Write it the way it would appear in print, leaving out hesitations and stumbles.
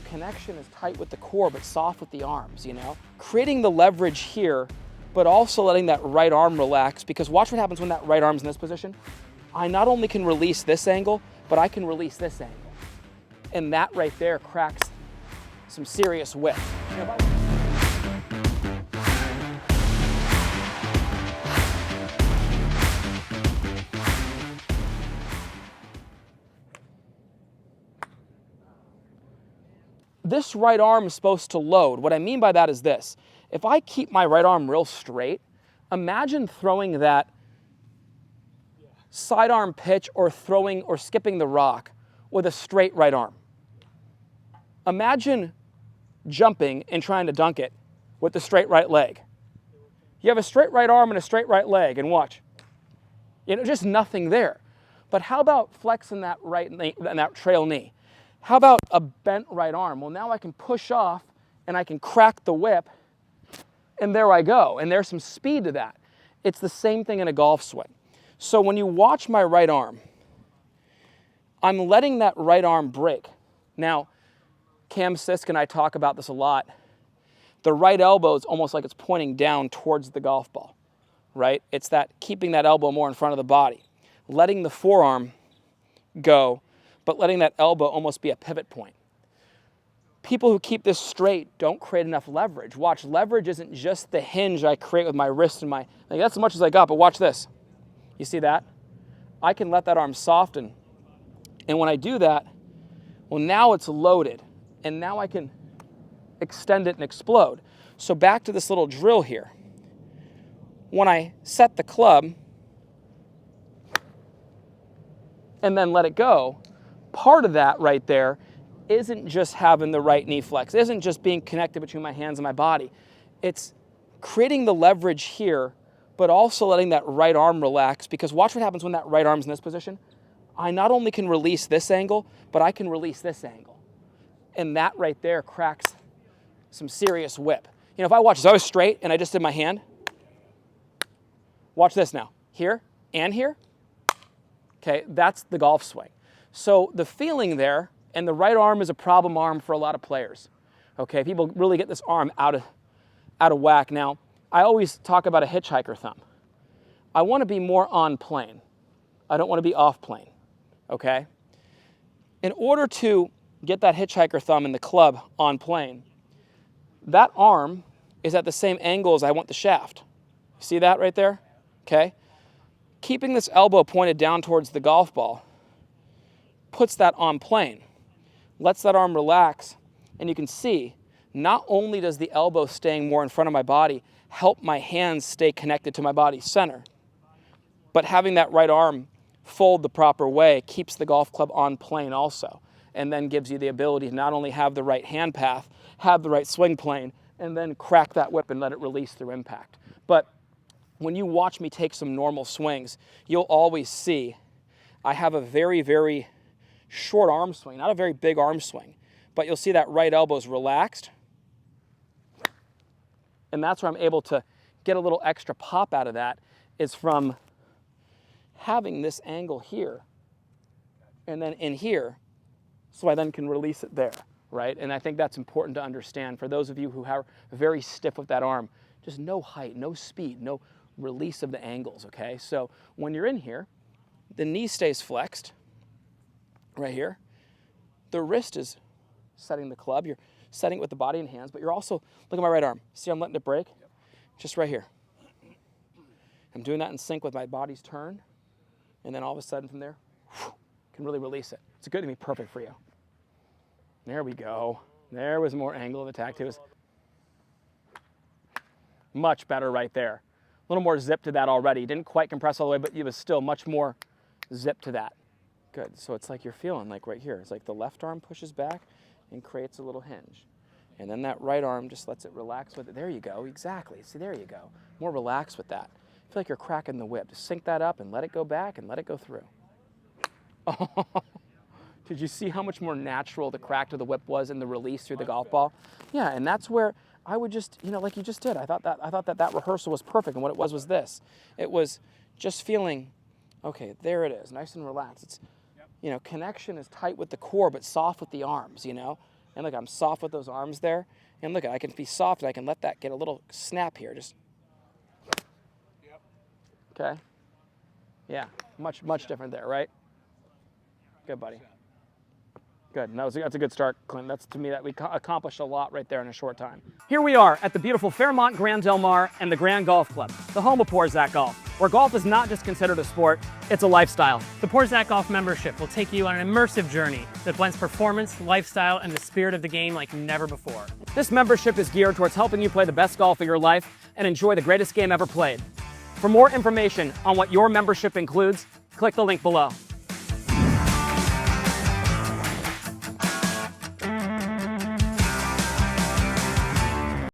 connection is tight with the core, but soft with the arms, Creating the leverage here, but also letting that right arm relax, because watch what happens when that right arm's in this position. I not only can release this angle, but I can release this angle. And that right there cracks some serious whip. This right arm is supposed to load. What I mean by that is this. If I keep my right arm real straight, imagine throwing that sidearm pitch or throwing or skipping the rock with a straight right arm. Imagine jumping and trying to dunk it with the straight right leg. You have a straight right arm and a straight right leg, and watch. Just nothing there. But how about flexing that right knee, that trail knee? How about a bent right arm? Well, now I can push off and I can crack the whip, and there I go. And there's some speed to that. It's the same thing in a golf swing. So when you watch my right arm, I'm letting that right arm break. Now, Cam Sisk and I talk about this a lot. The right elbow is almost like it's pointing down towards the golf ball, right? It's that keeping that elbow more in front of the body, letting the forearm go, but letting that elbow almost be a pivot point. People who keep this straight don't create enough leverage. Watch, leverage isn't just the hinge I create with my wrist and that's as much as I got, but watch this. You see that? I can let that arm soften. And when I do that, well, now it's loaded. And now I can extend it and explode. So back to this little drill here. When I set the club and then let it go, part of that right there isn't just having the right knee flex, isn't just being connected between my hands and my body. It's creating the leverage here, but also letting that right arm relax, because watch what happens when that right arm's in this position. I not only can release this angle, but I can release this angle. And that right there cracks some serious whip. If I watch this, I was straight and I just did my hand. Watch this now. Here and here. Okay, that's the golf swing. So the feeling there, and the right arm is a problem arm for a lot of players. Okay, people really get this arm out of whack. Now, I always talk about a hitchhiker thumb. I want to be more on plane. I don't want to be off plane. Okay? In order to get that hitchhiker thumb in the club on plane, that arm is at the same angle as I want the shaft. See that right there? Okay? Keeping this elbow pointed down towards the golf ball puts that on plane, lets that arm relax, and you can see not only does the elbow staying more in front of my body help my hands stay connected to my body center, but having that right arm fold the proper way keeps the golf club on plane also, and then gives you the ability to not only have the right hand path, have the right swing plane, and then crack that whip and let it release through impact. But when you watch me take some normal swings, you'll always see I have a very, very short arm swing, not a very big arm swing, but you'll see that right elbow is relaxed, and that's where I'm able to get a little extra pop out of that, is from having this angle here and then in here, so I then can release it there, right? And I think that's important to understand for those of you who are very stiff with that arm. Just no height, no speed, no release of the angles, okay? So when you're in here, the knee stays flexed right here. The wrist is setting the club. You're setting it with the body and hands, but you're also, look at my right arm. See, I'm letting it break? Just right here. I'm doing that in sync with my body's turn, and then all of a sudden from there, can really release it. It's going to be perfect for you. There we go. There was more angle of attack too. Much better right there. A little more zip to that already. Didn't quite compress all the way, but it was still much more zip to that. Good. So it's like you're feeling like right here. It's like the left arm pushes back and creates a little hinge. And then that right arm just lets it relax with it. There you go. Exactly. See, there you go. More relaxed with that. Feel like you're cracking the whip. Just sync that up and let it go back and let it go through. Oh, did you see how much more natural the crack to the whip was in the release through the golf ball? Yeah, and that's where I would just, like you just did. I thought that rehearsal was perfect, and what it was this. It was just feeling, okay, there it is, nice and relaxed. It's, connection is tight with the core, but soft with the arms, And look, I'm soft with those arms there. And look, I can be soft and I can let that get a little snap here. Just. Okay. Yeah, much different there, right? Good, buddy. Good. And that's a good start, Clint. That's, to me, that we accomplished a lot right there in a short time. Here we are at the beautiful Fairmont Grand Del Mar and the Grand Golf Club, the home of Porzak Golf, where golf is not just considered a sport, it's a lifestyle. The Porzak Golf membership will take you on an immersive journey that blends performance, lifestyle, and the spirit of the game like never before. This membership is geared towards helping you play the best golf of your life and enjoy the greatest game ever played. For more information on what your membership includes, click the link below.